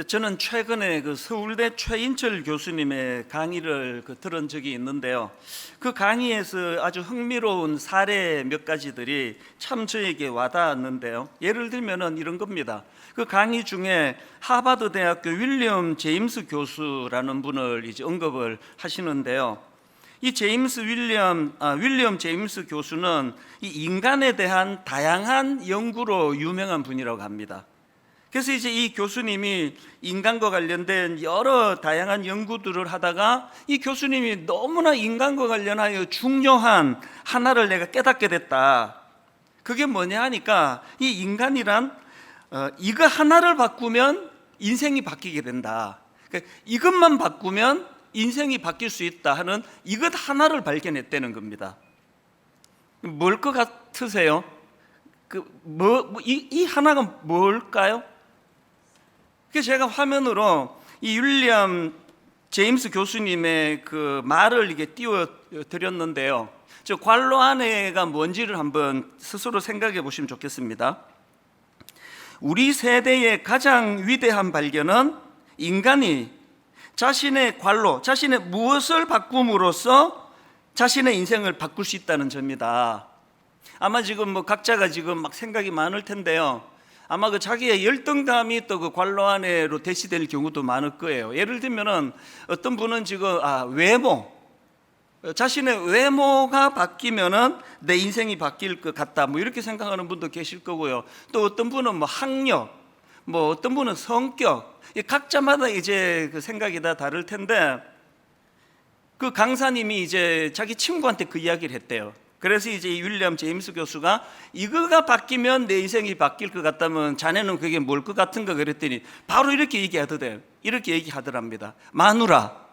저는 최근에 서울대 최인철 교수님의 강의를 들은 적이 있는데요. 그 강의에서 아주 흥미로운 사례 몇 가지들이 참 저에게 와닿았는데요. 예를 들면은 이런 겁니다. 그 강의 중에 하버드 대학교 윌리엄 제임스 교수라는 분을 이제 언급을 하시는데요. 이 윌리엄 제임스 교수는 이 인간에 대한 다양한 연구로 유명한 분이라고 합니다. 그래서 이제 이 교수님이 인간과 관련된 여러 다양한 연구들을 하다가 이 교수님이 너무나 인간과 관련하여 중요한 하나를 내가 깨닫게 됐다. 그게 뭐냐 하니까 이 인간이란 이거 하나를 바꾸면 인생이 바뀌게 된다. 그러니까 이것만 바꾸면 인생이 바뀔 수 있다 하는 이것 하나를 발견했다는 겁니다. 뭘 것 같으세요? 이 하나가 뭘까요? 그래서 제가 화면으로 이 윌리엄 제임스 교수님의 그 말을 이게 띄워 드렸는데요. 저 관로 안에가 뭔지를 한번 스스로 생각해 보시면 좋겠습니다. 우리 세대의 가장 위대한 발견은 인간이 자신의 관로, 자신의 무엇을 바꿈으로써 자신의 인생을 바꿀 수 있다는 점이다. 아마 지금 각자가 지금 막 생각이 많을 텐데요. 아마 자기의 열등감이 또 그 관로 안에로 대시될 경우도 많을 거예요. 예를 들면은 어떤 분은 지금 자신의 외모가 바뀌면은 내 인생이 바뀔 것 같다. 이렇게 생각하는 분도 계실 거고요. 또 어떤 분은 학력, 어떤 분은 성격, 각자마다 이제 그 생각이 다 다를 텐데 그 강사님이 이제 자기 친구한테 그 이야기를 했대요. 그래서 이제 윌리엄 제임스 교수가 이거가 바뀌면 내 인생이 바뀔 것 같다면 자네는 그게 뭘 것 같은가 그랬더니 바로 이렇게 얘기하더랍니다. 마누라.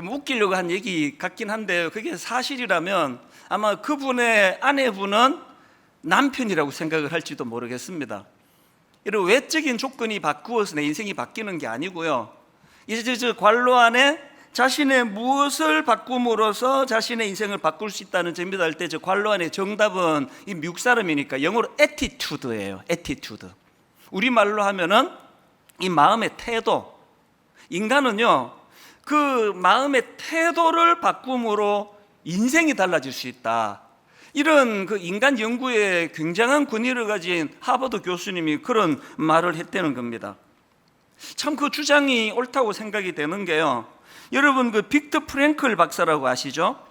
웃기려고 한 얘기 같긴 한데요. 그게 사실이라면 아마 그분의 아내분은 남편이라고 생각을 할지도 모르겠습니다. 이런 외적인 조건이 바꾸어서 내 인생이 바뀌는 게 아니고요. 이제 저 관로 안에 자신의 무엇을 바꿈으로써 자신의 인생을 바꿀 수 있다는 점이다 할 때 저 관로 안에 정답은 이 미국 사람이니까 영어로 attitude예요. attitude. 우리말로 하면은 이 마음의 태도. 인간은요, 그 마음의 태도를 바꿈으로 인생이 달라질 수 있다. 이런 그 인간 연구에 굉장한 권위를 가진 하버드 교수님이 그런 말을 했다는 겁니다. 참 그 주장이 옳다고 생각이 되는 게요. 여러분 그 빅터 프랭클 박사라고 아시죠?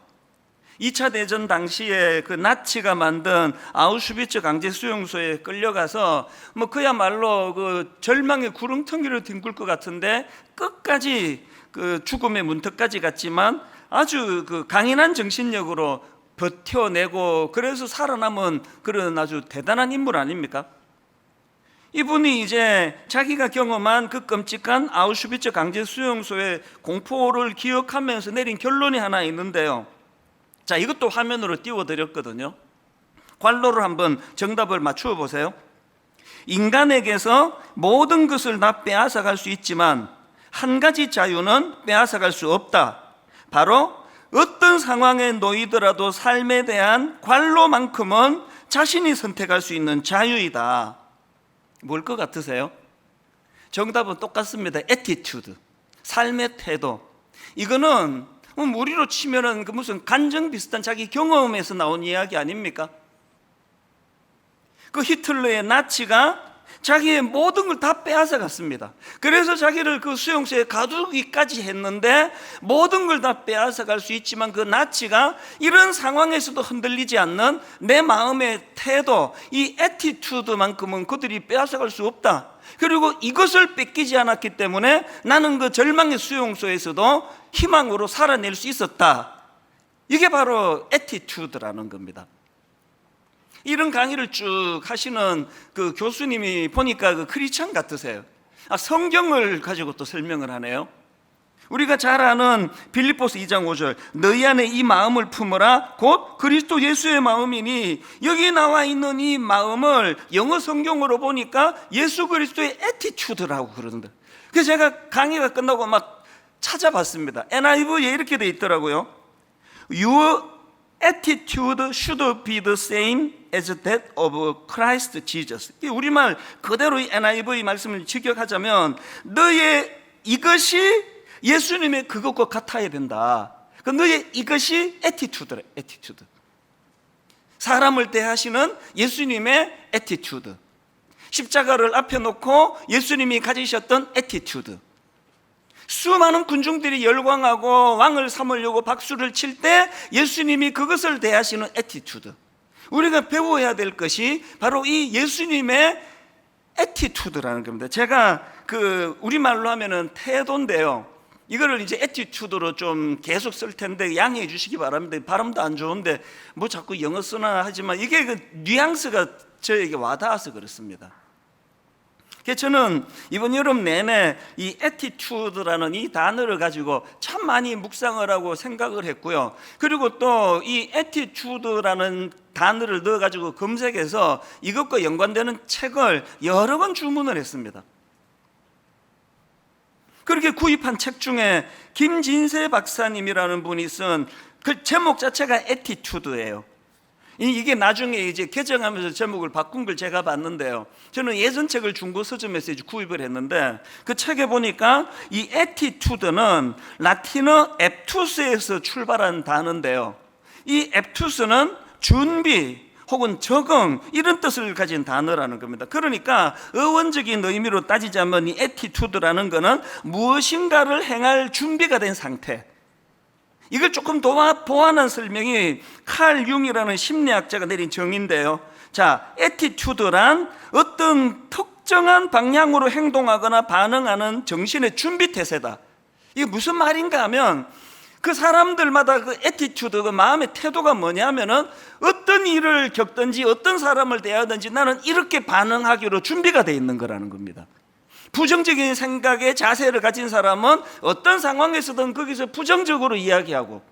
2차 대전 당시에 그 나치가 만든 아우슈비츠 강제 수용소에 끌려가서 그야말로 그 절망의 구렁텅이를 뒹굴 것 같은데 끝까지 그 죽음의 문턱까지 갔지만 아주 그 강인한 정신력으로 버텨내고 그래서 살아남은 그런 아주 대단한 인물 아닙니까? 이분이 이제 자기가 경험한 그 끔찍한 아우슈비츠 강제 수용소의 공포를 기억하면서 내린 결론이 하나 있는데요. 자, 이것도 화면으로 띄워드렸거든요. 관로를 한번 정답을 맞추어 보세요. 인간에게서 모든 것을 다 빼앗아갈 수 있지만 한 가지 자유는 빼앗아갈 수 없다. 바로 어떤 상황에 놓이더라도 삶에 대한 관로만큼은 자신이 선택할 수 있는 자유이다. 뭘 것 같으세요? 정답은 똑같습니다. attitude, 삶의 태도. 이거는 우리로 치면은 그 무슨 간증 비슷한 자기 경험에서 나온 이야기 아닙니까? 그 히틀러의 나치가 자기의 모든 걸 다 빼앗아 갔습니다. 그래서 자기를 그 수용소에 가두기까지 했는데 모든 걸 다 빼앗아 갈 수 있지만 그 나치가 이런 상황에서도 흔들리지 않는 내 마음의 태도, 이 애티튜드만큼은 그들이 빼앗아 갈 수 없다. 그리고 이것을 뺏기지 않았기 때문에 나는 그 절망의 수용소에서도 희망으로 살아낼 수 있었다. 이게 바로 애티튜드라는 겁니다. 이런 강의를 쭉 하시는 그 교수님이 보니까 그 크리스찬 같으세요. 성경을 가지고 또 설명을 하네요. 우리가 잘 아는 빌립보서 2장 5절 너희 안에 이 마음을 품으라 곧 그리스도 예수의 마음이니 여기 나와 있는 이 마음을 영어 성경으로 보니까 예수 그리스도의 애티튜드라고 그러는데 그래서 제가 강의가 끝나고 막 찾아봤습니다. NIV에 이렇게 돼 있더라고요. Your attitude should be the same as that of Christ Jesus. 우리말 그대로 이 NIV 말씀을 직역하자면 너의 이것이 예수님의 그것과 같아야 된다. 그 너의 이것이 애티튜드래, 애티튜드. 사람을 대하시는 예수님의 애티튜드. 십자가를 앞에 놓고 예수님이 가지셨던 애티튜드. 수많은 군중들이 열광하고 왕을 삼으려고 박수를 칠 때 예수님이 그것을 대하시는 애티튜드. 우리가 배워야 될 것이 바로 이 예수님의 애티튜드라는 겁니다. 제가 우리말로 하면은 태도인데요. 이거를 이제 애티튜드로 좀 계속 쓸 텐데 양해해 주시기 바랍니다. 발음도 안 좋은데 뭐 자꾸 영어 쓰나 하지만 이게 그 뉘앙스가 저에게 와닿아서 그렇습니다. 그래서 저는 이번 여름 내내 이 애티튜드라는 이 단어를 가지고 참 많이 묵상을 하고 생각을 했고요. 그리고 또 이 애티튜드라는 단어를 넣어가지고 검색해서 이것과 연관되는 책을 여러 번 주문을 했습니다. 그렇게 구입한 책 중에 김진세 박사님이라는 분이 쓴 그 제목 자체가 애티튜드예요. 이게 나중에 이제 개정하면서 제목을 바꾼 걸 제가 봤는데요. 저는 예전 책을 중고 서점에서 이제 구입을 했는데 그 책에 보니까 이 애티튜드는 라틴어 앱투스에서 출발한 단어인데요. 이 앱투스는 준비 혹은 적응 이런 뜻을 가진 단어라는 겁니다. 그러니까 어원적인 의미로 따지자면 이 애티튜드라는 거는 무엇인가를 행할 준비가 된 상태. 이걸 조금 더 보완한 설명이 칼 융이라는 심리학자가 내린 정의인데요. 자, 애티튜드란 어떤 특정한 방향으로 행동하거나 반응하는 정신의 준비 태세다. 이게 무슨 말인가 하면 그 사람들마다 그 애티튜드, 그 마음의 태도가 뭐냐면은 어떤 일을 겪든지 어떤 사람을 대하든지 나는 이렇게 반응하기로 준비가 돼 있는 거라는 겁니다. 부정적인 생각의 자세를 가진 사람은 어떤 상황에서든 거기서 부정적으로 이야기하고,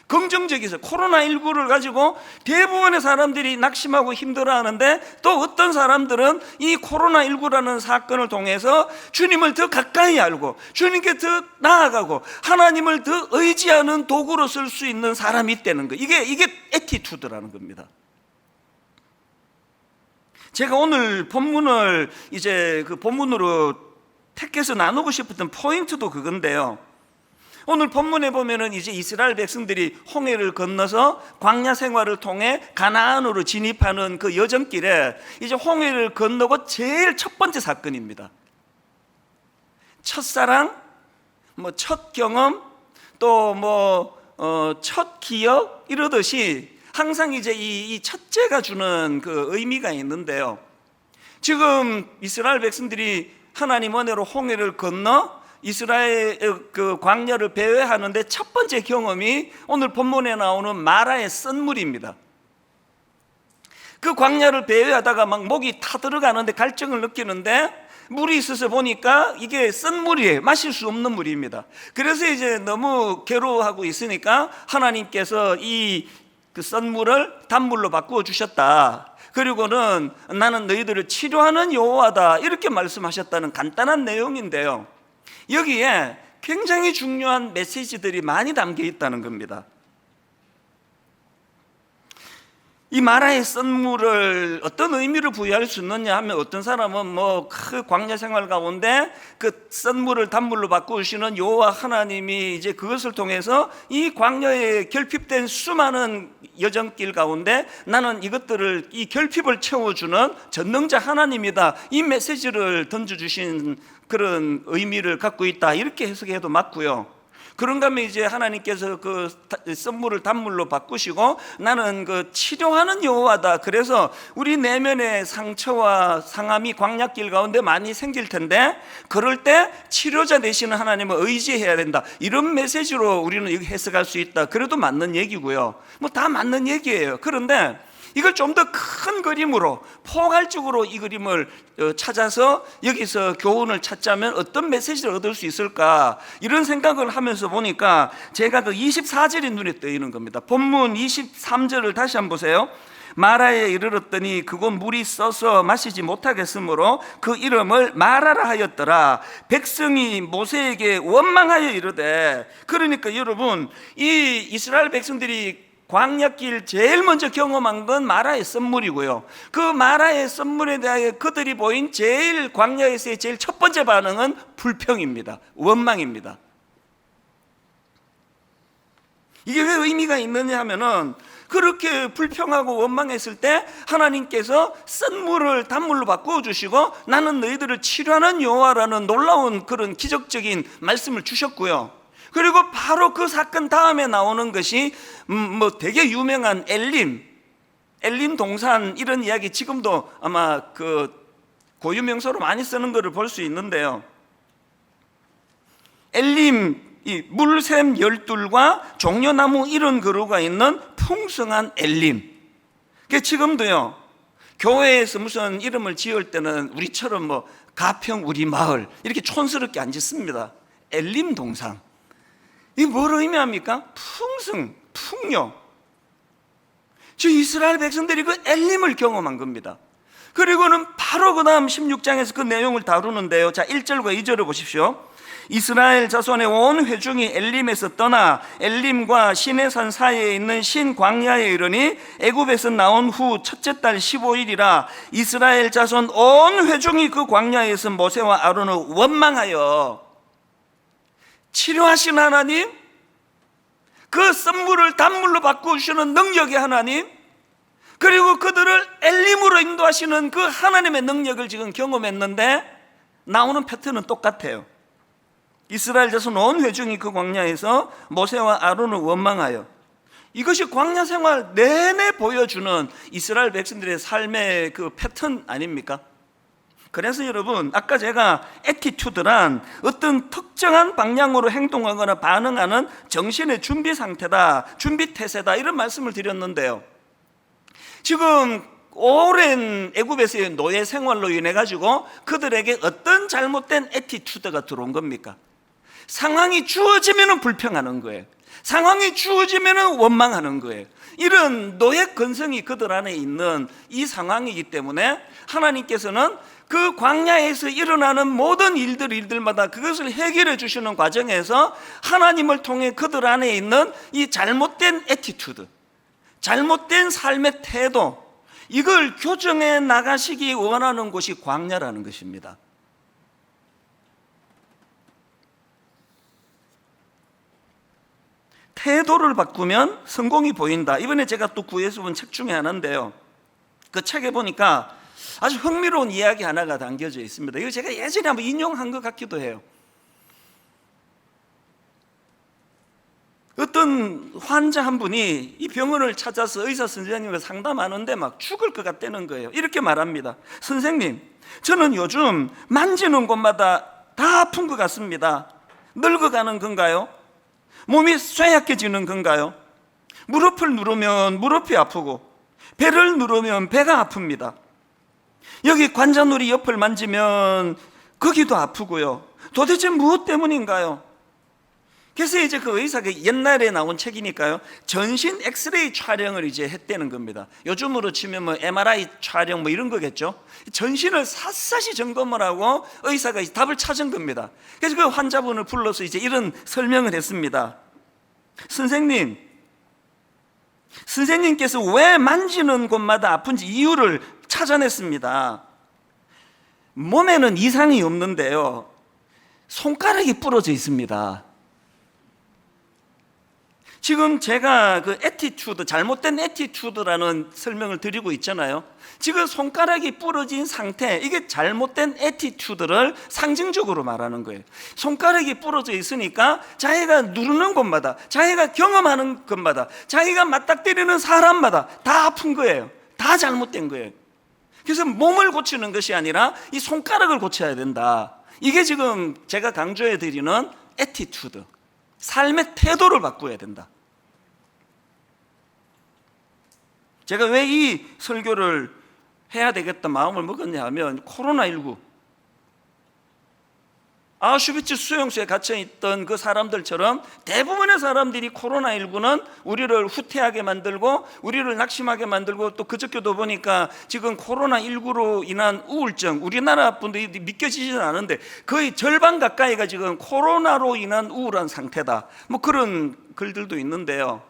긍정적이서 코로나19를 가지고 대부분의 사람들이 낙심하고 힘들어하는데 또 어떤 사람들은 이 코로나19라는 사건을 통해서 주님을 더 가까이 알고 주님께 더 나아가고 하나님을 더 의지하는 도구로 쓸 수 있는 사람이 있다는 거. 이게 애티튜드라는 겁니다. 제가 오늘 본문을 이제 그 본문으로 택해서 나누고 싶었던 포인트도 그건데요. 오늘 본문에 보면은 이제 이스라엘 백성들이 홍해를 건너서 광야 생활을 통해 가나안으로 진입하는 그 여정길에 이제 홍해를 건너고 제일 첫 번째 사건입니다. 첫사랑, 첫 경험, 또 첫 기억 이러듯이 항상 이제 이 첫째가 주는 그 의미가 있는데요. 지금 이스라엘 백성들이 하나님 은혜로 홍해를 건너 이스라엘 그 광야를 배회하는데 첫 번째 경험이 오늘 본문에 나오는 마라의 썬물입니다. 그 광야를 배회하다가 막 목이 타들어가는데 갈증을 느끼는데 물이 있어서 보니까 이게 썬물이에요. 마실 수 없는 물입니다. 그래서 이제 너무 괴로워하고 있으니까 하나님께서 그 썬물을 단물로 바꾸어 주셨다. 그리고는 나는 너희들을 치료하는 여호와다 이렇게 말씀하셨다는 간단한 내용인데요. 여기에 굉장히 중요한 메시지들이 많이 담겨 있다는 겁니다. 이 마라의 썬물을 어떤 의미를 부여할 수 있느냐 하면 어떤 사람은 그 광야 생활 가운데 그 썬물을 단물로 바꾸시는 여호와 하나님이 이제 그것을 통해서 이 광야에 결핍된 수많은 여정길 가운데 나는 이것들을 이 결핍을 채워주는 전능자 하나님이다. 이 메시지를 던져주신 그런 의미를 갖고 있다. 이렇게 해석해도 맞고요. 그런가 하면 이제 하나님께서 그 썬물을 단물로 바꾸시고 나는 그 치료하는 여호와다. 그래서 우리 내면의 상처와 상함이 광야길 가운데 많이 생길 텐데 그럴 때 치료자 되시는 하나님을 의지해야 된다. 이런 메시지로 우리는 해석할 수 있다. 그래도 맞는 얘기고요. 다 맞는 얘기예요. 그런데 이걸 좀 더 큰 그림으로 포괄적으로 이 그림을 찾아서 여기서 교훈을 찾자면 어떤 메시지를 얻을 수 있을까 이런 생각을 하면서 보니까 제가 그 24절이 눈에 띄는 겁니다. 본문 23절을 다시 한번 보세요. 마라에 이르렀더니 그곳 물이 써서 마시지 못하겠으므로 그 이름을 마라라 하였더라. 백성이 모세에게 원망하여 이르되, 그러니까 여러분 이 이스라엘 백성들이 광야길 제일 먼저 경험한 건 마라의 썬물이고요. 그 마라의 썬물에 대하여 그들이 보인 제일 광야에서의 제일 첫 번째 반응은 불평입니다. 원망입니다. 이게 왜 의미가 있느냐 하면은 그렇게 불평하고 원망했을 때 하나님께서 썬물을 단물로 바꾸어 주시고 나는 너희들을 치료하는 여호와라는 놀라운 그런 기적적인 말씀을 주셨고요. 그리고 바로 그 사건 다음에 나오는 것이 되게 유명한 엘림 동산, 이런 이야기 지금도 아마 그 고유명사로 많이 쓰는 것을 볼 수 있는데요. 엘림, 이 물샘 열둘과 종려나무 이런 그루가 있는 풍성한 엘림. 지금도요, 교회에서 무슨 이름을 지을 때는 우리처럼 가평 우리 마을 이렇게 촌스럽게 안 짓습니다. 엘림 동상. 이게 뭘 의미합니까? 풍성, 풍요. 저 이스라엘 백성들이 그 엘림을 경험한 겁니다. 그리고는 바로 그 다음 16장에서 그 내용을 다루는데요. 자, 1절과 2절을 보십시오. 이스라엘 자손의 온 회중이 엘림에서 떠나 엘림과 시내산 사이에 있는 신 광야에 이르니 애굽에서 나온 후 첫째 달 15일이라 이스라엘 자손 온 회중이 그 광야에서 모세와 아론을 원망하여, 치료하신 하나님, 그 썬물을 단물로 바꾸시는 능력의 하나님, 그리고 그들을 엘림으로 인도하시는 그 하나님의 능력을 지금 경험했는데 나오는 패턴은 똑같아요. 이스라엘 자손 온 회중이 그 광야에서 모세와 아론을 원망하여. 이것이 광야 생활 내내 보여주는 이스라엘 백성들의 삶의 그 패턴 아닙니까? 그래서 여러분, 아까 제가 애티튜드란 어떤 특정한 방향으로 행동하거나 반응하는 정신의 준비 상태다, 준비 태세다, 이런 말씀을 드렸는데요. 지금 오랜 애굽에서의 노예 생활로 인해 가지고 그들에게 어떤 잘못된 애티튜드가 들어온 겁니까? 상황이 주어지면 불평하는 거예요. 상황이 주어지면 원망하는 거예요. 이런 노예 근성이 그들 안에 있는 이 상황이기 때문에 하나님께서는 그 광야에서 일어나는 모든 일들마다 그것을 해결해 주시는 과정에서 하나님을 통해 그들 안에 있는 이 잘못된 애티튜드, 잘못된 삶의 태도, 이걸 교정해 나가시기 원하는 곳이 광야라는 것입니다. 태도를 바꾸면 성공이 보인다. 이번에 제가 또 구해서 본 책 중에 하나인데요, 그 책에 보니까 아주 흥미로운 이야기 하나가 담겨져 있습니다. 이거 제가 예전에 한번 인용한 것 같기도 해요. 어떤 환자 한 분이 이 병원을 찾아서 의사 선생님과 상담하는데 막 죽을 것 같다는 거예요. 이렇게 말합니다. 선생님, 저는 요즘 만지는 곳마다 다 아픈 것 같습니다. 늙어가는 건가요? 몸이 쇠약해지는 건가요? 무릎을 누르면 무릎이 아프고 배를 누르면 배가 아픕니다. 여기 관자놀이 옆을 만지면 거기도 아프고요. 도대체 무엇 때문인가요? 그래서 이제 그 의사가 옛날에 나온 책이니까요, 전신 엑스레이 촬영을 이제 했다는 겁니다. 요즘으로 치면 MRI 촬영 이런 거겠죠. 전신을 샅샅이 점검을 하고 의사가 답을 찾은 겁니다. 그래서 그 환자분을 불러서 이제 이런 설명을 했습니다. 선생님께서 왜 만지는 곳마다 아픈지 이유를 찾아냈습니다. 몸에는 이상이 없는데요, 손가락이 부러져 있습니다. 지금 제가 그 애티튜드, 잘못된 애티튜드라는 설명을 드리고 있잖아요. 지금 손가락이 부러진 상태, 이게 잘못된 애티튜드를 상징적으로 말하는 거예요. 손가락이 부러져 있으니까 자기가 누르는 곳마다, 자기가 경험하는 곳마다, 자기가 맞닥뜨리는 사람마다 다 아픈 거예요. 다 잘못된 거예요. 그래서 몸을 고치는 것이 아니라 이 손가락을 고쳐야 된다. 이게 지금 제가 강조해 드리는 애티튜드, 삶의 태도를 바꿔야 된다. 제가 왜 이 설교를 해야 되겠다 마음을 먹었냐 하면, 코로나19, 아우슈비츠 수용소에 갇혀있던 그 사람들처럼 대부분의 사람들이 코로나19는 우리를 후퇴하게 만들고 우리를 낙심하게 만들고, 또 그저께도 보니까 지금 코로나19로 인한 우울증, 우리나라 분들이 믿겨지지는 않은데 거의 절반 가까이가 지금 코로나로 인한 우울한 상태다, 그런 글들도 있는데요.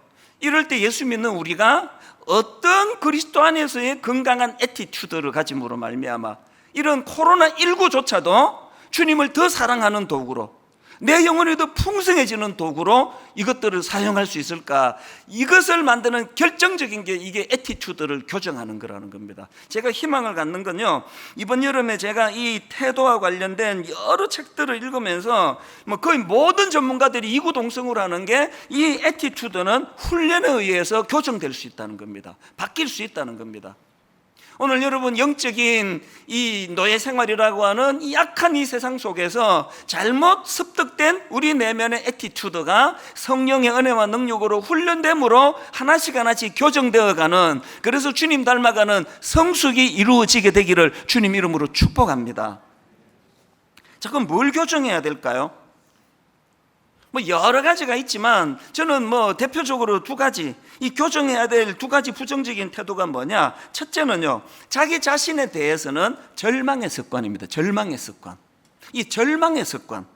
이럴 때 예수 믿는 우리가 어떤 그리스도 안에서의 건강한 애티튜드를 가짐으로 말미암아 이런 코로나19조차도 주님을 더 사랑하는 도구로, 내 영혼이 더 풍성해지는 도구로 이것들을 사용할 수 있을까? 이것을 만드는 결정적인 게 이게 애티튜드를 교정하는 거라는 겁니다. 제가 희망을 갖는 건요, 이번 여름에 제가 이 태도와 관련된 여러 책들을 읽으면서 거의 모든 전문가들이 이구동성으로 하는 게 이 애티튜드는 훈련에 의해서 교정될 수 있다는 겁니다. 바뀔 수 있다는 겁니다. 오늘 여러분, 영적인 이 노예 생활이라고 하는 이 약한 이 세상 속에서 잘못 습득된 우리 내면의 애티튜드가 성령의 은혜와 능력으로 훈련됨으로 하나씩 하나씩 교정되어가는, 그래서 주님 닮아가는 성숙이 이루어지게 되기를 주님 이름으로 축복합니다. 자, 그럼 뭘 교정해야 될까요? 여러 가지가 있지만 저는 대표적으로 두 가지, 이 교정해야 될 두 가지 부정적인 태도가 뭐냐? 첫째는요, 자기 자신에 대해서는 절망의 습관입니다. 절망의 습관. 이 절망의 습관,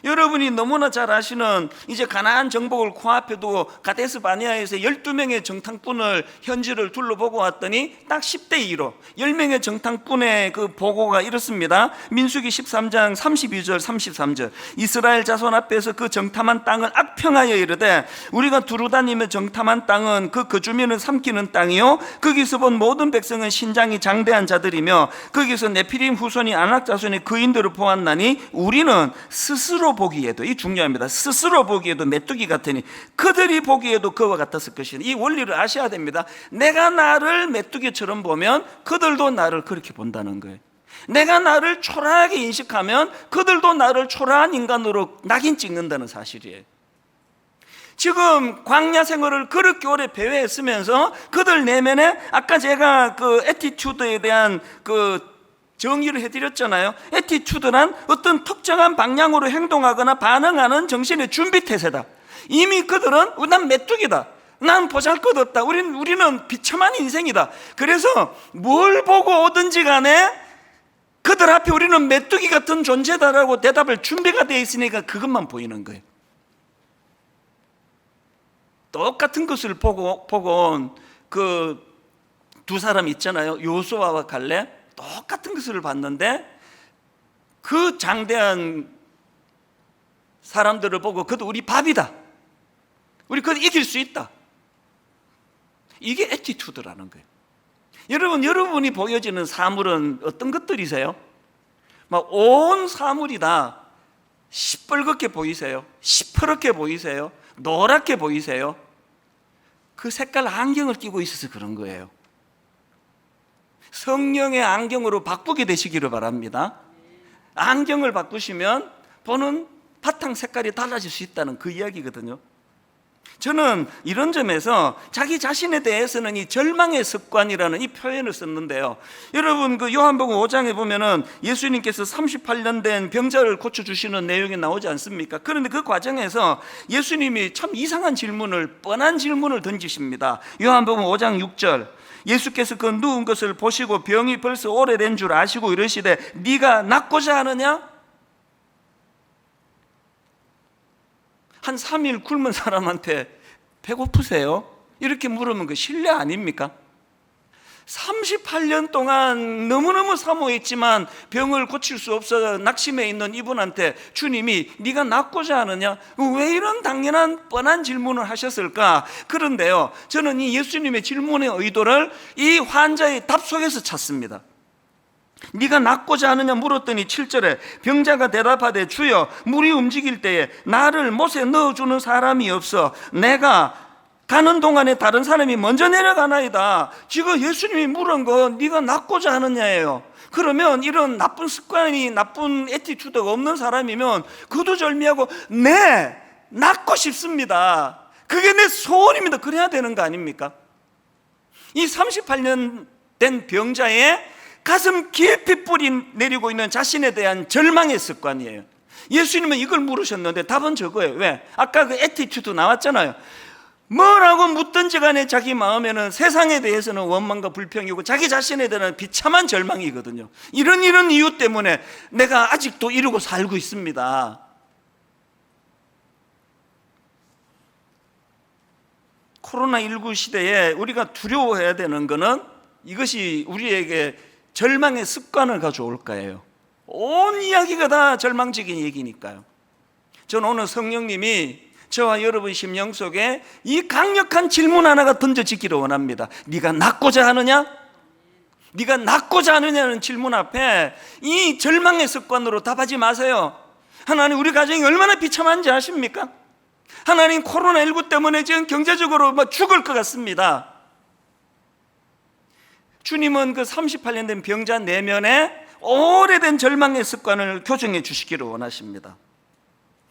여러분이 너무나 잘 아시는 이제 가나안 정복을 코앞에 두고 가데스 바네아에서 12명의 정탐꾼을 현지를 둘러보고 왔더니 딱 10대 2로 10명의 정탐꾼의 그 보고가 이렇습니다. 민수기 13장 32절 33절, 이스라엘 자손 앞에서 그 정탐한 땅을 악평하여 이르되 우리가 두루 다니며 정탐한 땅은 그 거주민을 삼키는 땅이요 거기서 본 모든 백성은 신장이 장대한 자들이며 거기서 네피림 후손이 아낙 자손의 거인들을 보았나니 우리는 스스로 보기에도, 이 중요합니다, 스스로 보기에도 메뚜기 같으니 그들이 보기에도 그와 같았을 것이니, 이 원리를 아셔야 됩니다. 내가 나를 메뚜기처럼 보면 그들도 나를 그렇게 본다는 거예요. 내가 나를 초라하게 인식하면 그들도 나를 초라한 인간으로 낙인 찍는다는 사실이에요. 지금 광야 생활을 그렇게 오래 배회했으면서 그들 내면에 아까 제가 그 애티튜드에 대한 그 정의를 해드렸잖아요. 애티튜드란 어떤 특정한 방향으로 행동하거나 반응하는 정신의 준비태세다. 이미 그들은 난 메뚜기다, 난 보잘것없다, 우리는 비참한 인생이다. 그래서 뭘 보고 오든지 간에 그들 앞에 우리는 메뚜기 같은 존재다라고 대답할 준비가 되어 있으니까 그것만 보이는 거예요. 똑같은 것을 보고 온 그 두 사람 있잖아요. 요수아와 갈렙. 똑같은 것을 봤는데 그 장대한 사람들을 보고 그도 우리 밥이다, 우리 그도 이길 수 있다, 이게 애티튜드라는 거예요. 여러분이 보여지는 사물은 어떤 것들이세요? 온 사물이 다 시뻘겋게 보이세요? 시퍼렇게 보이세요? 노랗게 보이세요? 그 색깔 안경을 끼고 있어서 그런 거예요. 성령의 안경으로 바꾸게 되시기를 바랍니다. 안경을 바꾸시면 보는 바탕 색깔이 달라질 수 있다는 그 이야기거든요. 저는 이런 점에서 자기 자신에 대해서는 이 절망의 습관이라는 이 표현을 썼는데요. 여러분, 그 요한복음 5장에 보면은 예수님께서 38년 된 병자를 고쳐주시는 내용이 나오지 않습니까? 그런데 그 과정에서 예수님이 참 이상한 질문을, 뻔한 질문을 던지십니다. 요한복음 5장 6절, 예수께서 그 누운 것을 보시고 병이 벌써 오래된 줄 아시고 이르시되 네가 낫고자 하느냐? 한 3일 굶은 사람한테 배고프세요? 이렇게 물으면 그 실례 아닙니까? 38년 동안 너무너무 사모했지만 병을 고칠 수 없어 낙심해 있는 이분한테 주님이 네가 낫고자 하느냐? 왜 이런 당연한 뻔한 질문을 하셨을까? 그런데요, 저는 이 예수님의 질문의 의도를 이 환자의 답 속에서 찾습니다. 네가 낫고자 하느냐 물었더니 7절에 병자가 대답하되 주여 물이 움직일 때에 나를 못에 넣어주는 사람이 없어 내가 가는 동안에 다른 사람이 먼저 내려가나이다. 지금 예수님이 물은 거 네가 낫고자 하느냐예요. 그러면 이런 나쁜 습관이, 나쁜 애티튜드가 없는 사람이면 거두절미하고 네, 낫고 싶습니다, 그게 내 소원입니다, 그래야 되는 거 아닙니까? 이 38년 된 병자의 가슴 깊이 뿌리 내리고 있는 자신에 대한 절망의 습관이에요. 예수님은 이걸 물으셨는데 답은 저거예요. 왜? 아까 그 애티튜드 나왔잖아요. 뭐라고 묻든지 간에 자기 마음에는 세상에 대해서는 원망과 불평이고 자기 자신에 대한 비참한 절망이거든요. 이런 이유 때문에 내가 아직도 이러고 살고 있습니다. 코로나19 시대에 우리가 두려워해야 되는 것은 이것이 우리에게 절망의 습관을 가져올 거예요. 온 이야기가 다 절망적인 얘기니까요. 저는 오늘 성령님이 저와 여러분 심령 속에 이 강력한 질문 하나가 던져지기를 원합니다. 네가 낫고자 하느냐? 네가 낫고자 하느냐는 질문 앞에 이 절망의 습관으로 답하지 마세요. 하나님, 우리 가정이 얼마나 비참한지 아십니까? 하나님, 코로나19 때문에 지금 경제적으로 막 죽을 것 같습니다. 주님은 그 38년 된 병자 내면에 오래된 절망의 습관을 교정해 주시기를 원하십니다.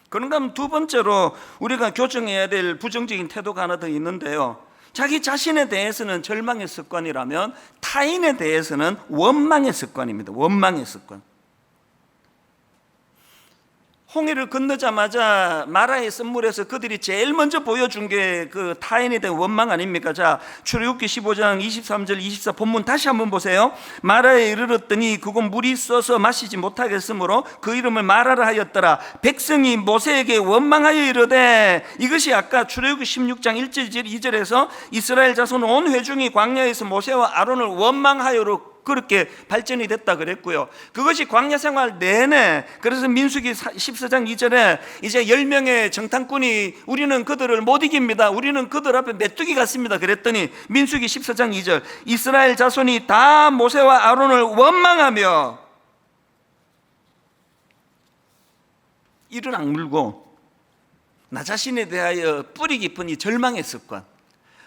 그런가 하면 두 번째로 우리가 교정해야 될 부정적인 태도가 하나 더 있는데요, 자기 자신에 대해서는 절망의 습관이라면 타인에 대해서는 원망의 습관입니다. 원망의 습관. 홍해를 건너자마자 마라의 선물에서 그들이 제일 먼저 보여준 게 그 타인에 대한 원망 아닙니까? 자, 출애굽기 15장 23절 24 본문 다시 한번 보세요. 마라에 이르렀더니 그곳 물이 써서 마시지 못하겠으므로 그 이름을 마라라 하였더라. 백성이 모세에게 원망하여 이르되, 이것이 아까 출애굽기 16장 1절 2절에서 이스라엘 자손 온 회중이 광야에서 모세와 아론을 원망하여로 그렇게 발전이 됐다 그랬고요. 그것이 광야 생활 내내, 그래서 민수기 14장 2절에 이제 10명의 정탐꾼이 우리는 그들을 못 이깁니다, 우리는 그들 앞에 메뚜기 같습니다 그랬더니 민수기 14장 2절 이스라엘 자손이 다 모세와 아론을 원망하며 이를 악물고 나 자신에 대하여 뿌리 깊은 이 절망의 습관,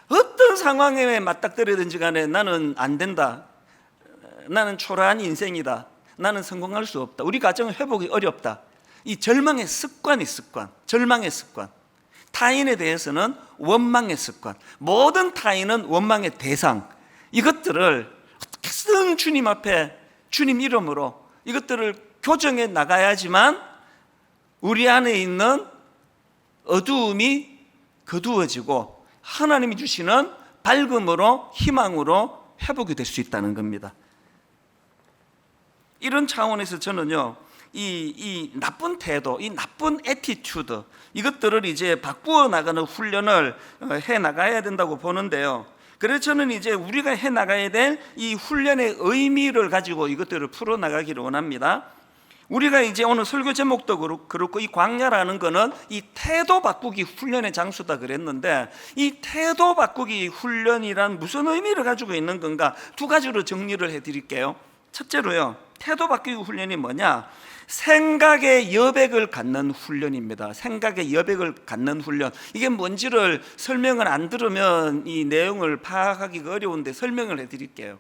어떤 상황에 맞닥뜨리든지 간에 나는 안 된다, 나는 초라한 인생이다, 나는 성공할 수 없다, 우리 가정은 회복이 어렵다, 이 절망의 습관이 절망의 습관. 타인에 대해서는 원망의 습관, 모든 타인은 원망의 대상. 이것들을 어떻게든 주님 앞에 주님 이름으로 이것들을 교정해 나가야지만 우리 안에 있는 어두움이 거두어지고 하나님이 주시는 밝음으로, 희망으로 회복이 될 수 있다는 겁니다. 이런 차원에서 저는요, 이 나쁜 태도, 이 나쁜 애티튜드, 이것들을 이제 바꾸어 나가는 훈련을 해 나가야 된다고 보는데요. 그래서 저는 이제 우리가 해 나가야 될 이 훈련의 의미를 가지고 이것들을 풀어 나가기를 원합니다. 우리가 이제 오늘 설교 제목도 그렇고 이 광야라는 거는 이 태도 바꾸기 훈련의 장소다 그랬는데, 이 태도 바꾸기 훈련이란 무슨 의미를 가지고 있는 건가, 두 가지로 정리를 해 드릴게요. 첫째로요, 태도 바꾸기 훈련이 뭐냐? 생각의 여백을 갖는 훈련입니다. 생각의 여백을 갖는 훈련. 이게 뭔지를 설명을 안 들으면 이 내용을 파악하기가 어려운데 설명을 해 드릴게요.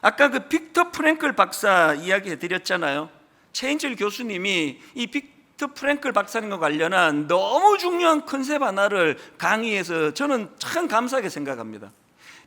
아까 그 빅터 프랭클 박사 이야기 해 드렸잖아요. 최인철 교수님이 이 빅터 프랭클 박사님과 관련한 너무 중요한 컨셉 하나를 강의해서 저는 참 감사하게 생각합니다.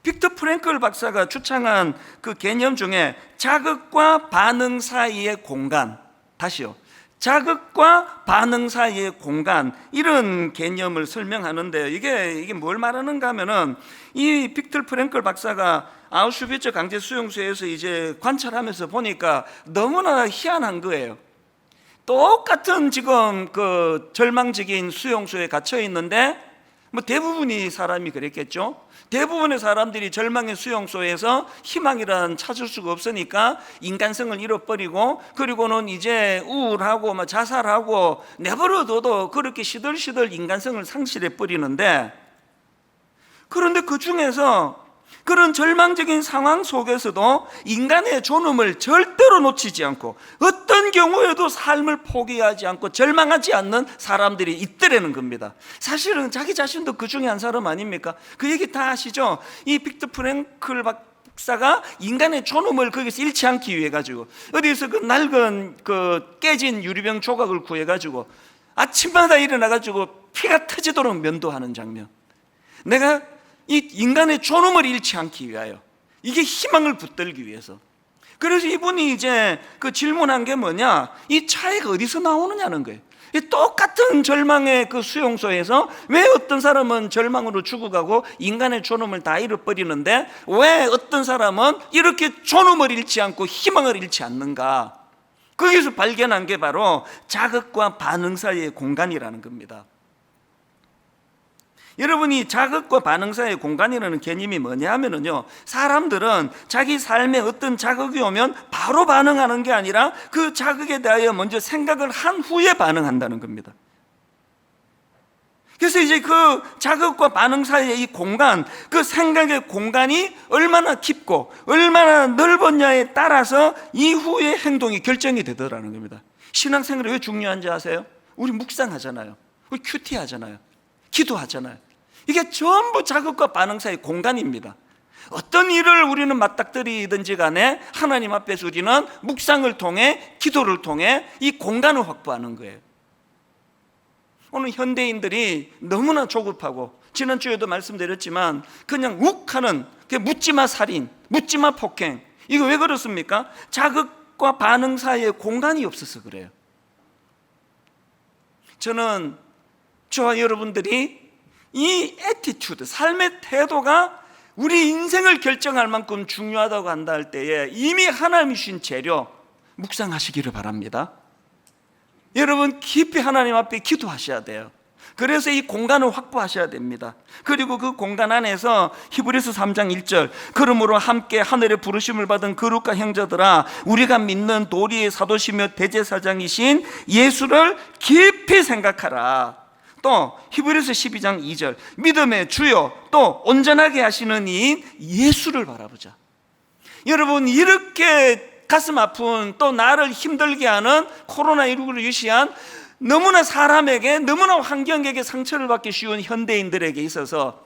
빅터 프랭클 박사가 주창한 그 개념 중에 자극과 반응 사이의 공간, 다시요, 자극과 반응 사이의 공간, 이런 개념을 설명하는데요. 이게 뭘 말하는가 하면은, 이 빅터 프랭클 박사가 아우슈비츠 강제 수용소에서 이제 관찰하면서 보니까 너무나 희한한 거예요. 똑같은 지금 그 절망적인 수용소에 갇혀 있는데 뭐 대부분이 사람이 그랬겠죠. 대부분의 사람들이 절망의 수용소에서 희망이란 찾을 수가 없으니까 인간성을 잃어버리고, 그리고는 이제 우울하고 막 자살하고 내버려둬도 그렇게 시들시들 인간성을 상실해 버리는데, 그런데 그 중에서 그런 절망적인 상황 속에서도 인간의 존엄을 절대로 놓치지 않고 어떤 경우에도 삶을 포기하지 않고 절망하지 않는 사람들이 있더라는 겁니다. 사실은 자기 자신도 그 중에 한 사람 아닙니까? 그 얘기 다 아시죠? 이 빅터 프랭클 박사가 인간의 존엄을 거기서 잃지 않기 위해 가지고 어디서 그 낡은 그 깨진 유리병 조각을 구해 가지고 아침마다 일어나 가지고 피가 터지도록 면도하는 장면. 내가 이 인간의 존엄을 잃지 않기 위하여, 이게 희망을 붙들기 위해서. 그래서 이분이 이제 그 질문한 게 뭐냐, 이 차이가 어디서 나오느냐는 거예요. 이 똑같은 절망의 그 수용소에서 왜 어떤 사람은 절망으로 죽어가고 인간의 존엄을 다 잃어버리는데 왜 어떤 사람은 이렇게 존엄을 잃지 않고 희망을 잃지 않는가? 거기서 발견한 게 바로 자극과 반응 사이의 공간이라는 겁니다. 여러분이 자극과 반응 사이의 공간이라는 개념이 뭐냐 하면은요, 사람들은 자기 삶에 어떤 자극이 오면 바로 반응하는 게 아니라 그 자극에 대하여 먼저 생각을 한 후에 반응한다는 겁니다. 그래서 이제 그 자극과 반응 사이의 이 공간, 그 생각의 공간이 얼마나 깊고 얼마나 넓었냐에 따라서 이후의 행동이 결정이 되더라는 겁니다. 신앙생활이 왜 중요한지 아세요? 우리 묵상하잖아요. 우리 큐티 하잖아요. 기도하잖아요. 이게 전부 자극과 반응 사이의 공간입니다. 어떤 일을 우리는 맞닥뜨리든지 간에 하나님 앞에서 우리는 묵상을 통해, 기도를 통해 이 공간을 확보하는 거예요. 오늘 현대인들이 너무나 조급하고, 지난주에도 말씀드렸지만 그냥 욱하는 묻지마 살인, 묻지마 폭행, 이거 왜 그렇습니까? 자극과 반응 사이에 공간이 없어서 그래요. 저는 저와 여러분들이 이 애티튜드, 삶의 태도가 우리 인생을 결정할 만큼 중요하다고 한다 할 때에 이미 하나님이 주신 재료 묵상하시기를 바랍니다. 여러분 깊이 하나님 앞에 기도하셔야 돼요. 그래서 이 공간을 확보하셔야 됩니다. 그리고 그 공간 안에서 히브리서 3장 1절, 그러므로 함께 하늘의 부르심을 받은 거룩한 형제들아, 우리가 믿는 도리의 사도시며 대제사장이신 예수를 깊이 생각하라. 또 히브리서 12장 2절, 믿음의 주요 또 온전하게 하시는 이인 예수를 바라보자. 여러분, 이렇게 가슴 아픈, 또 나를 힘들게 하는 코로나19를 유시한, 너무나 사람에게, 너무나 환경에게 상처를 받기 쉬운 현대인들에게 있어서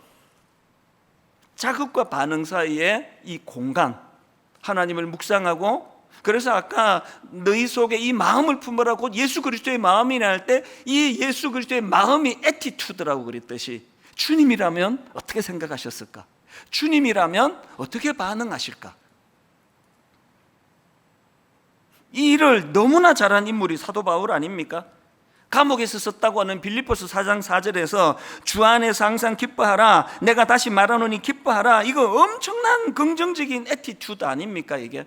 자극과 반응 사이에 이 공간, 하나님을 묵상하고, 그래서 아까 너희 속에 이 마음을 품으라고 예수 그리스도의 마음이라 할 때 이 예수 그리스도의 마음이 애티튜드라고 그랬듯이, 주님이라면 어떻게 생각하셨을까? 주님이라면 어떻게 반응하실까? 이 일을 너무나 잘한 인물이 사도 바울 아닙니까? 감옥에서 썼다고 하는 빌립보서 4장 4절에서 주 안에서 항상 기뻐하라, 내가 다시 말하노니 기뻐하라, 이거 엄청난 긍정적인 애티튜드 아닙니까 이게?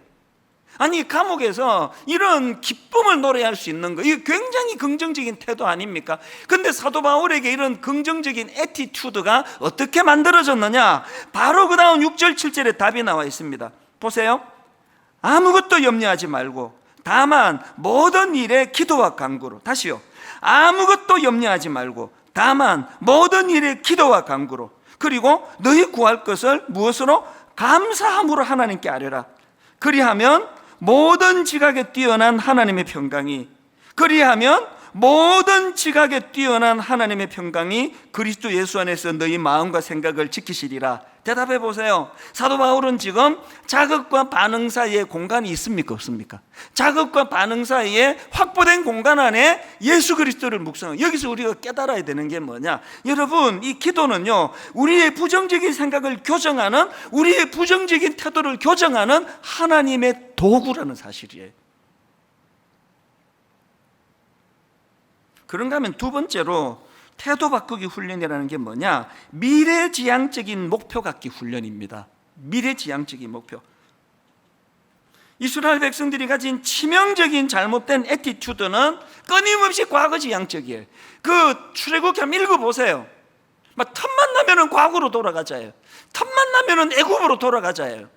아니, 감옥에서 이런 기쁨을 노래할 수 있는 거, 이게 굉장히 긍정적인 태도 아닙니까? 근데 사도 바울에게 이런 긍정적인 애티튜드가 어떻게 만들어졌느냐? 바로 그 다음 6절 7절에 답이 나와 있습니다. 보세요. 아무것도 염려하지 말고 다만 모든 일에 기도와 간구로, 다시요, 아무것도 염려하지 말고 다만 모든 일에 기도와 간구로, 그리고 너희 구할 것을 무엇으로? 감사함으로 하나님께 아뢰라. 그리하면 모든 지각에 뛰어난 하나님의 평강이, 그리하면 모든 지각에 뛰어난 하나님의 평강이 그리스도 예수 안에서 너희 마음과 생각을 지키시리라. 대답해 보세요. 사도 바울은 지금 자극과 반응 사이에 공간이 있습니까 없습니까? 자극과 반응 사이에 확보된 공간 안에 예수 그리스도를 묵상하고, 여기서 우리가 깨달아야 되는 게 뭐냐? 여러분, 이 기도는요, 우리의 부정적인 생각을 교정하는, 우리의 부정적인 태도를 교정하는 하나님의 도구라는 사실이에요. 그런가 하면 두 번째로 태도 바꾸기 훈련이라는 게 뭐냐? 미래지향적인 목표 갖기 훈련입니다. 미래지향적인 목표. 이스라엘 백성들이 가진 치명적인 잘못된 애티튜드는 끊임없이 과거지향적이에요. 그 출애굽기 한번 읽어보세요. 막 틈만 나면은 과거로 돌아가자예요. 틈만 나면은 애굽으로 돌아가자예요.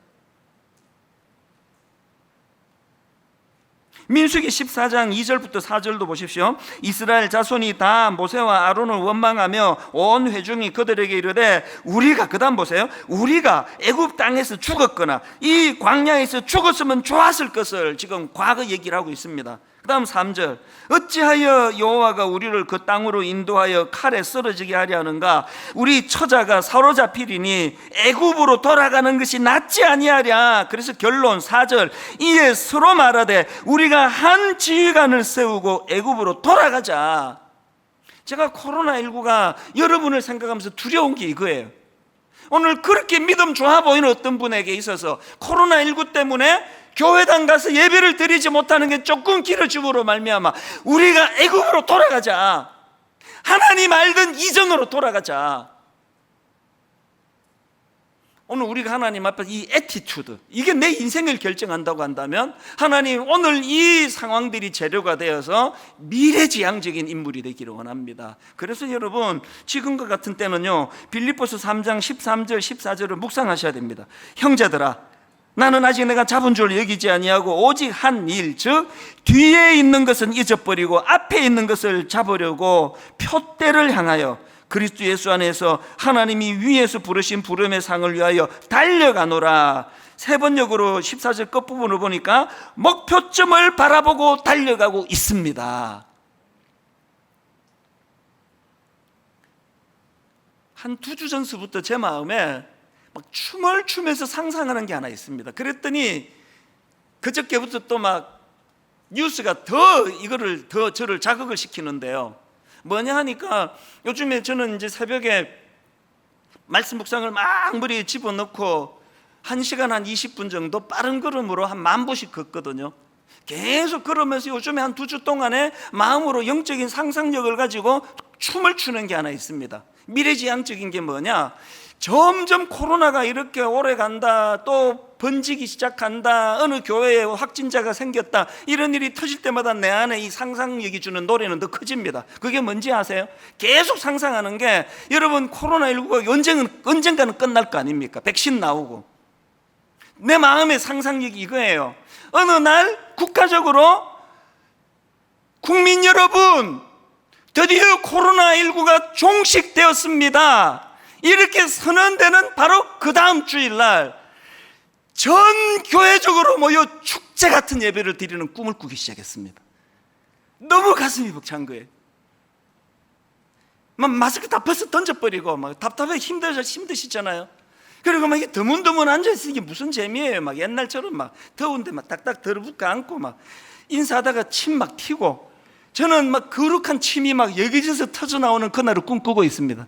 민수기 14장 2절부터 4절도 보십시오. 이스라엘 자손이 다 모세와 아론을 원망하며 온 회중이 그들에게 이르되, 우리가, 그 다음 보세요, 우리가 애굽 땅에서 죽었거나 이 광야에서 죽었으면 좋았을 것을 지금 과거 얘기를 하고 있습니다. 그 다음 3절, 어찌하여 여호와가 우리를 그 땅으로 인도하여 칼에 쓰러지게 하려 하는가? 우리 처자가 사로잡히리니 애굽으로 돌아가는 것이 낫지 아니하랴. 그래서 결론 4절, 이에 서로 말하되 우리가 한 지휘관을 세우고 애굽으로 돌아가자. 제가 코로나19가 여러분을 생각하면서 두려운 게 이거예요. 오늘 그렇게 믿음 좋아 보이는 어떤 분에게 있어서 코로나19 때문에 교회당 가서 예배를 드리지 못하는 게 조금 길어짐으로 말미암아 우리가 애굽으로 돌아가자, 하나님 알던 이전으로 돌아가자. 오늘 우리가 하나님 앞에서 이 애티튜드, 이게 내 인생을 결정한다고 한다면 하나님 오늘 이 상황들이 재료가 되어서 미래지향적인 인물이 되기를 원합니다. 그래서 여러분 지금과 같은 때는요, 빌립보서 3장 13절 14절을 묵상하셔야 됩니다. 형제들아, 나는 아직 내가 잡은 줄 여기지 아니하고 오직 한 일, 즉 뒤에 있는 것은 잊어버리고 앞에 있는 것을 잡으려고 표대를 향하여 그리스도 예수 안에서 하나님이 위에서 부르신 부름의 상을 위하여 달려가노라. 세 번역으로 14절 끝부분을 보니까 목표점을 바라보고 달려가고 있습니다. 한 2주 전서부터 제 마음에 막 춤을 추면서 상상하는 게 하나 있습니다. 그랬더니 그저께부터 또 막 뉴스가 더 저를 자극을 시키는데요. 뭐냐 하니까 요즘에 저는 이제 새벽에 말씀 묵상을 막 머리에 집어넣고 1시간 한 20분 정도 빠른 걸음으로 한 10,000보씩 걷거든요. 계속 걸으면서 요즘에 한 2주 동안에 마음으로 영적인 상상력을 가지고 춤을 추는 게 하나 있습니다. 미래지향적인 게 뭐냐, 점점 코로나가 이렇게 오래 간다, 또 번지기 시작한다, 어느 교회에 확진자가 생겼다, 이런 일이 터질 때마다 내 안에 이 상상력이 주는 노래는 더 커집니다. 그게 뭔지 아세요? 계속 상상하는 게, 여러분 코로나19가 언젠가는 끝날 거 아닙니까? 백신 나오고. 내 마음의 상상력이 이거예요. 어느 날 국가적으로 국민 여러분, 드디어 코로나19가 종식되었습니다, 이렇게 선언되는 바로 그 다음 주일날 전 교회적으로 모여 축제 같은 예배를 드리는 꿈을 꾸기 시작했습니다. 너무 가슴이 벅찬 거예요. 막 마스크 다 벌써 던져버리고 막 답답해 힘드시잖아요. 그리고 막 이게 드문드문 앉아있으니 게 무슨 재미예요. 막 옛날처럼 막 더운데 막 딱딱 들어붙고 앉고 막 인사하다가 침 막 튀고, 저는 막 거룩한 침이 막 여기저기서 터져나오는 그날을 꿈꾸고 있습니다.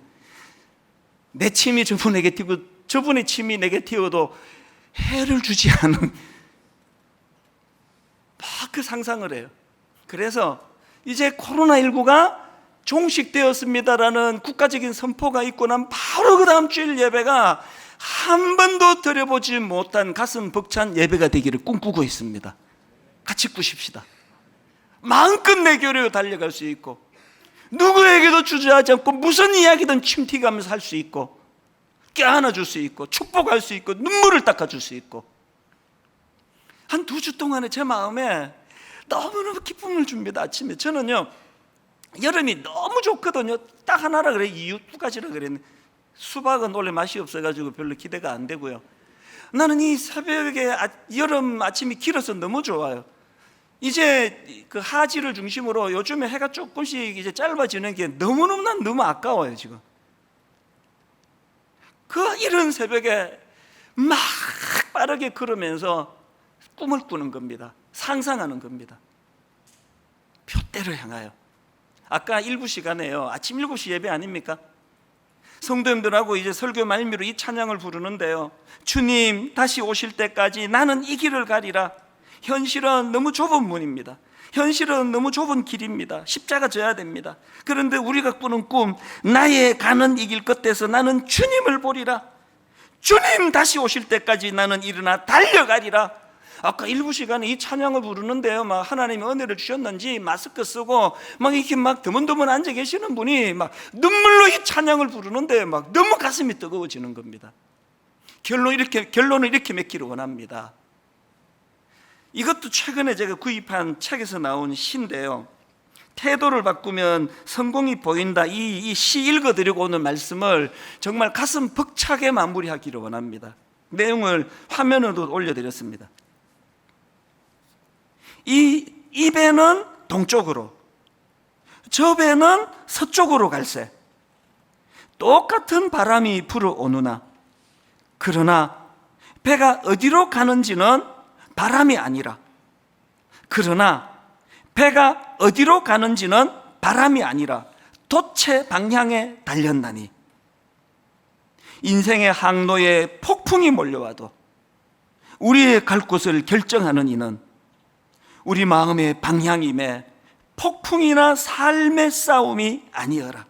내 침이 저분에게 튀고 저분의 침이 내게 튀어도 해를 주지 않은 막 그 상상을 해요. 그래서 이제 코로나19가 종식되었습니다라는 국가적인 선포가 있고 난 바로 그 다음 주일 예배가 한 번도 드려보지 못한 가슴 벅찬 예배가 되기를 꿈꾸고 있습니다. 같이 꾸십시다. 마음껏 내 교회로 달려갈 수 있고, 누구에게도 주저하지 않고 무슨 이야기든 침튀가면서 할 수 있고, 껴안아줄 수 있고, 축복할 수 있고, 눈물을 닦아줄 수 있고, 한 2주 동안에 제 마음에 너무너무 기쁨을 줍니다. 아침에 저는요, 여름이 너무 좋거든요. 딱 하나라 그래, 이유 2가지라 그랬는데 수박은 원래 맛이 없어가지고 별로 기대가 안 되고요. 나는 이 새벽에 여름 아침이 길어서 너무 좋아요. 이제 그 하지를 중심으로 요즘에 해가 조금씩 이제 짧아지는 게 너무 아까워요. 지금 그 이른 새벽에 막 빠르게 걸으면서 꿈을 꾸는 겁니다. 상상하는 겁니다. 표대를 향하여. 아까 일부 시간에요, 아침 7시 예배 아닙니까? 성도님들하고 이제 설교 말미로 이 찬양을 부르는데요, 주님 다시 오실 때까지 나는 이 길을 가리라. 현실은 너무 좁은 문입니다. 현실은 너무 좁은 길입니다. 십자가 져야 됩니다. 그런데 우리가 꾸는 꿈, 나의 가는 이 길 끝에서 나는 주님을 보리라. 주님 다시 오실 때까지 나는 일어나 달려가리라. 아까 일부 시간에 이 찬양을 부르는데요, 막 하나님이 은혜를 주셨는지 마스크 쓰고 막 이렇게 막 드문드문 앉아 계시는 분이 막 눈물로 이 찬양을 부르는데 막 너무 가슴이 뜨거워지는 겁니다. 결론을 이렇게 맺기를 원합니다. 이것도 최근에 제가 구입한 책에서 나온 시인데요, 태도를 바꾸면 성공이 보인다. 이 시 읽어드리고 오는 말씀을 정말 가슴 벅차게 마무리하기를 원합니다. 내용을 화면으로 올려드렸습니다. 이 배는 동쪽으로, 저 배는 서쪽으로 갈세. 똑같은 바람이 불어오느나, 그러나 배가 어디로 가는지는 바람이 아니라, 그러나 배가 어디로 가는지는 바람이 아니라 돛의 방향에 달렸나니, 인생의 항로에 폭풍이 몰려와도 우리의 갈 곳을 결정하는 이는 우리 마음의 방향임에 폭풍이나 삶의 싸움이 아니어라.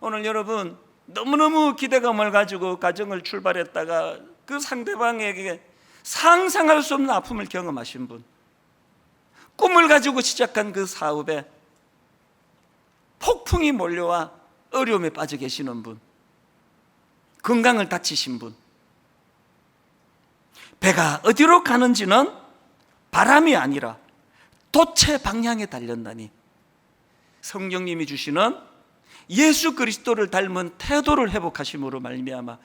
오늘 여러분, 너무너무 기대감을 가지고 가정을 출발했다가 그 상대방에게 상상할 수 없는 아픔을 경험하신 분, 꿈을 가지고 시작한 그 사업에 폭풍이 몰려와 어려움에 빠져 계시는 분, 건강을 다치신 분, 배가 어디로 가는지는 바람이 아니라 돛의 방향에 달렸나니, 성령님이 주시는 예수 그리스도를 닮은 태도를 회복하심으로 말미암아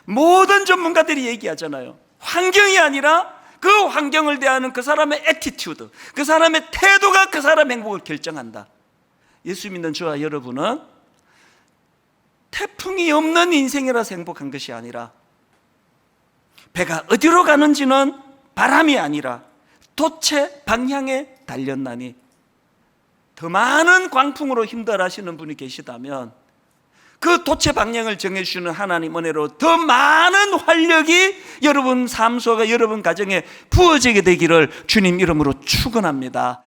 모든 전문가들이 얘기하잖아요. 환경이 아니라 그 환경을 대하는 그 사람의 애티튜드, 그 사람의 태도가 그 사람의 행복을 결정한다. 예수 믿는 저와 여러분은 태풍이 없는 인생이라서 행복한 것이 아니라, 배가 어디로 가는지는 바람이 아니라 돛의 방향에 달렸나니, 더 많은 광풍으로 힘들어하시는 분이 계시다면 그 돛의 방향을 정해주시는 하나님 은혜로 더 많은 활력이 여러분 삶 속에, 여러분 가정에 부어지게 되기를 주님 이름으로 축원합니다.